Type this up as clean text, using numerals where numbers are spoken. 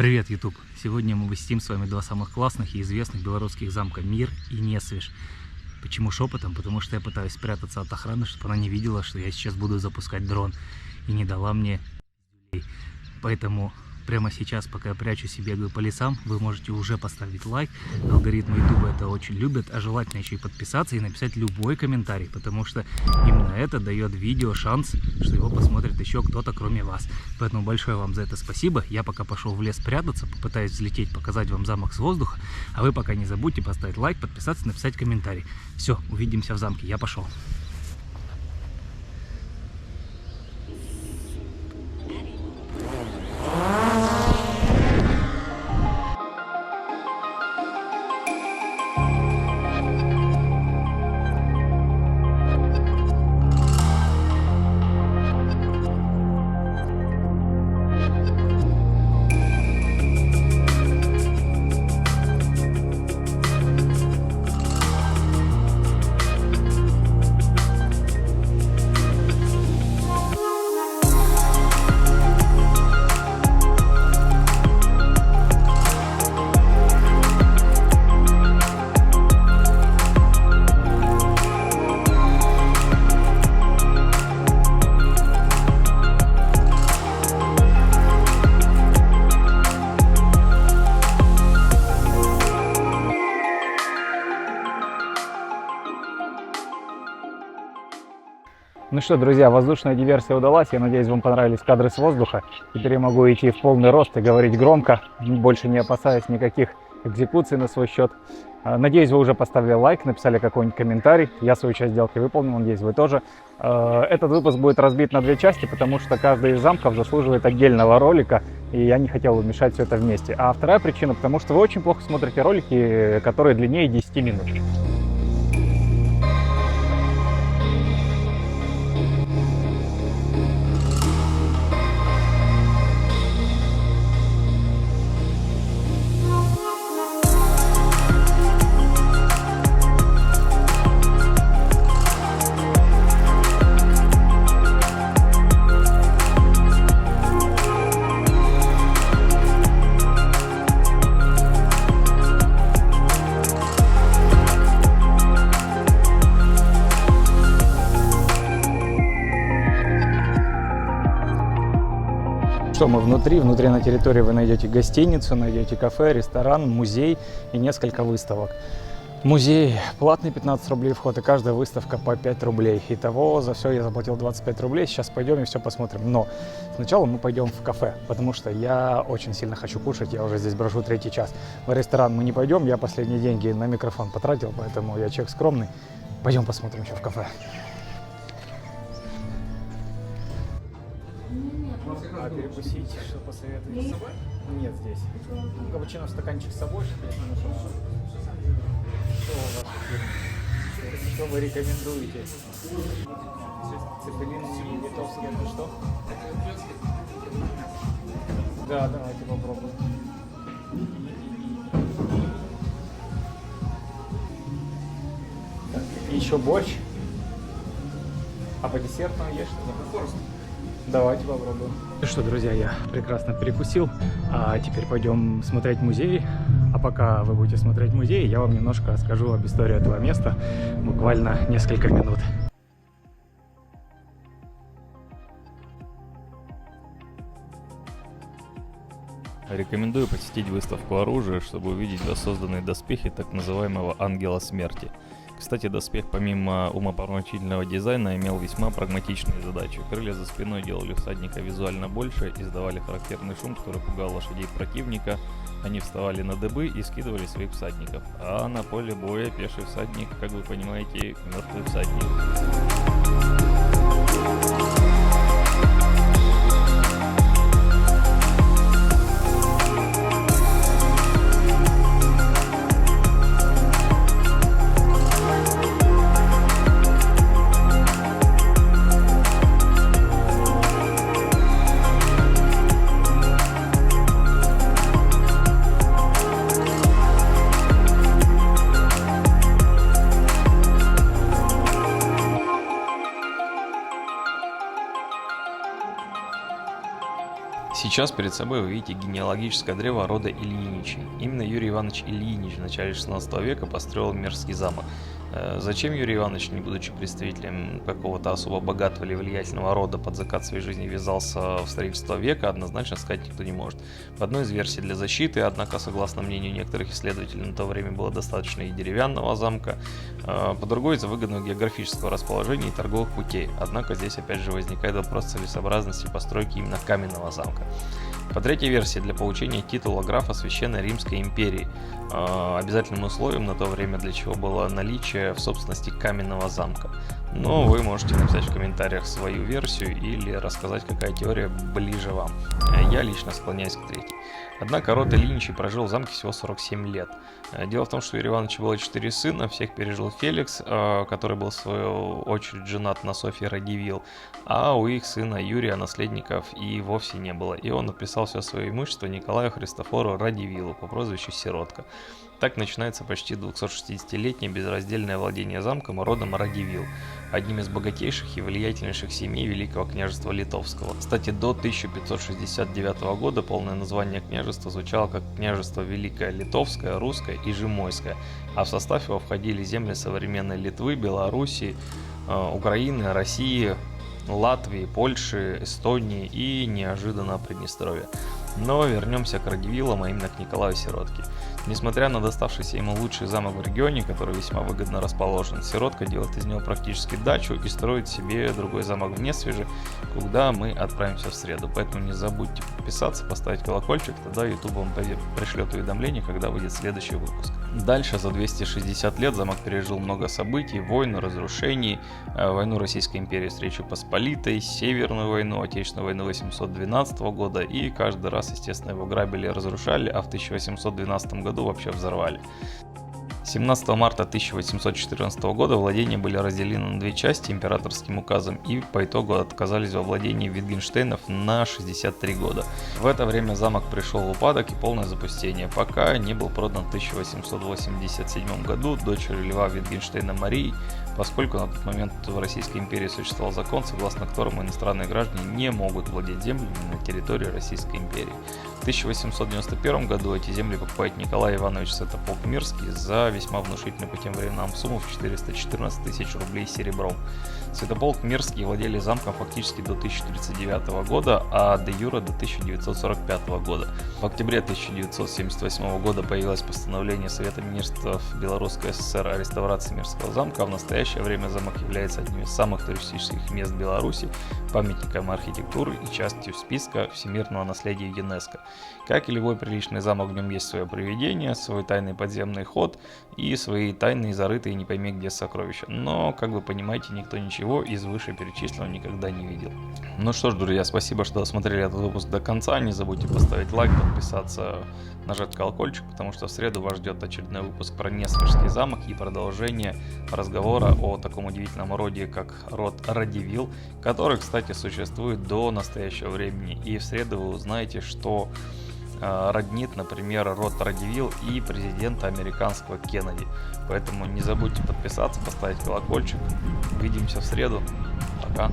Привет, YouTube! Сегодня мы высетим с вами два самых классных и известных белорусских замка — Мир и Несвеж. Почему шепотом? Потому что я пытаюсь спрятаться от охраны, чтобы она не видела, что я сейчас буду запускать дрон, и не дала мне пиздюлей. Поэтому прямо сейчас, пока я прячусь и бегаю по лесам, вы можете уже поставить лайк. Алгоритмы YouTube это очень любят, а желательно еще и подписаться и написать любой комментарий, потому что именно это дает видео шанс, что его посмотрит еще кто-то кроме вас. Поэтому большое вам за это спасибо. Я пока пошел в лес прятаться, попытаюсь взлететь, показать вам замок с воздуха, а вы пока не забудьте поставить лайк, подписаться, написать комментарий. Все, увидимся в замке, я пошел. Ну что, друзья, воздушная диверсия удалась. Я надеюсь, вам понравились кадры с воздуха. Теперь я могу идти в полный рост и говорить громко, больше не опасаясь никаких экзекуций на свой счет. Надеюсь, вы уже поставили лайк, написали какой-нибудь комментарий. Я свою часть сделки выполнил, надеюсь, вы тоже. Этот выпуск будет разбит на две части, потому что каждый из замков заслуживает отдельного ролика, и я не хотел вмешать все это вместе. А вторая причина, потому что вы очень плохо смотрите ролики, которые длиннее 10 минут. Что мы внутри на территории вы найдете гостиницу, найдете кафе, ресторан, музей и несколько выставок. Музей платный, 15 рублей вход, и каждая выставка по 5 рублей. Итого за все я заплатил 25 рублей. Сейчас пойдем и все посмотрим. Но сначала мы пойдем в кафе, потому что я очень сильно хочу кушать. Я уже здесь брожу третий час. В ресторан мы не пойдем, я последние деньги на микрофон потратил, поэтому я человек скромный. Пойдем посмотрим, что в кафе. А перекусить, что посоветуете? С собой? Нет, здесь. Капучино в стаканчик с собой, конечно, нашел. Что у вас? Что вы рекомендуете? Цепелин и литовский, это что? Да, давайте попробуем. Так, еще борщ. А по десерту есть что-то? Давайте попробуем. Ну что, друзья, я прекрасно перекусил, а теперь пойдем смотреть музей. А пока вы будете смотреть музей, я вам немножко расскажу об истории этого места, буквально несколько минут. Рекомендую посетить выставку оружия, чтобы увидеть воссозданные доспехи так называемого Ангела Смерти. Кстати, доспех помимо умопомрачительного дизайна имел весьма прагматичные задачи. Крылья за спиной делали всадника визуально больше, издавали характерный шум, который пугал лошадей противника. Они вставали на дыбы и скидывали своих всадников. А на поле боя пеший всадник, как вы понимаете, мертвый всадник. Сейчас перед собой вы видите генеалогическое древо рода Ильиничей. Именно Юрий Иванович Ильинич в начале 16 века построил Мирский замок. Зачем Юрий Иванович, не будучи представителем какого-то особо богатого или влиятельного рода, под закат своей жизни ввязался в строительство века, однозначно сказать никто не может. В одной из версий для защиты, однако, согласно мнению некоторых исследователей, на то время было достаточно и деревянного замка, по другой из-за выгодного географического расположения и торговых путей. Однако здесь опять же возникает вопрос целесообразности постройки именно каменного замка. По третьей версии, для получения титула графа Священной Римской империи обязательным условием на то время для чего было наличие в собственности каменного замка. Но вы можете написать в комментариях свою версию или рассказать, какая теория ближе вам. Я лично склоняюсь к третьей. Однако род Ильиничей прожил в замке всего 47 лет. Дело в том, что у Юрия Ивановича было 4 сына, всех пережил Феликс, который был в свою очередь женат на Софье Радивил, а у их сына Юрия наследников и вовсе не было, и он написал все свое имущество Николаю Христофору Радивилу по прозвищу Сиротка. Так начинается почти 260-летнее безраздельное владение замком родом Радивил, одним из богатейших и влиятельнейших семей Великого княжества Литовского. Кстати, до 1569 года полное название княжества звучало как княжество Великое Литовское, Русское и Жемойское, а в состав его входили земли современной Литвы, Белоруссии, Украины, России, Латвии, Польши, Эстонии и неожиданно Приднестровья. Но вернемся к Радивилам, а именно к Николаю Сиротке. Несмотря на доставшийся ему лучший замок в регионе, который весьма выгодно расположен, Сиротка делает из него практически дачу и строит себе другой замок в Несвеже, куда мы отправимся в среду. Поэтому не забудьте подписаться, поставить колокольчик, тогда YouTube вам пришлет уведомление, когда выйдет следующий выпуск. Дальше за 260 лет замок пережил много событий, войн, разрушений, войну Российской империи с Речью Посполитой, Северную войну, Отечественную войну 812 года, и каждый раз, естественно, его грабили и разрушали, а в 1812 году вообще взорвали. 17 марта 1814 года владения были разделены на две части императорским указом и по итогу отказались во владении Витгенштейнов на 63 года. В это время замок пришел в упадок и полное запустение, пока не был продан в 1887 году дочерью Льва Витгенштейна Марии, поскольку на тот момент в Российской империи существовал закон, согласно которому иностранные граждане не могут владеть землями на территории Российской империи. В 1891 году эти земли покупает Николай Иванович Святополк-Мирский за весьма внушительную по тем временам сумму в 414 тысяч рублей серебром. Святополк-Мирские владели замком фактически до 1039 года, а де юре до 1945 года. В октябре 1978 года появилось постановление Совета министров Белорусской ССР о реставрации Мирского замка. В настоящее время замок является одним из самых туристических мест Беларуси, памятником архитектуры и частью списка всемирного наследия ЮНЕСКО. Как и любой приличный замок, в нем есть свое привидение, свой тайный подземный ход и свои тайные зарытые не пойми где сокровища. Но, как вы понимаете, никто ничего из вышеперечисленного никогда не видел. Ну что ж, друзья, спасибо, что досмотрели этот выпуск до конца. Не забудьте поставить лайк, подписаться, нажать колокольчик, потому что в среду вас ждет очередной выпуск про Несвежский замок и продолжение разговора о таком удивительном роде, как род Радивил, который, кстати, существует до настоящего времени. И в среду вы узнаете, что роднит, например, род Радивил и президента американского Кеннеди. Поэтому не забудьте подписаться, поставить колокольчик. Увидимся в среду. Пока.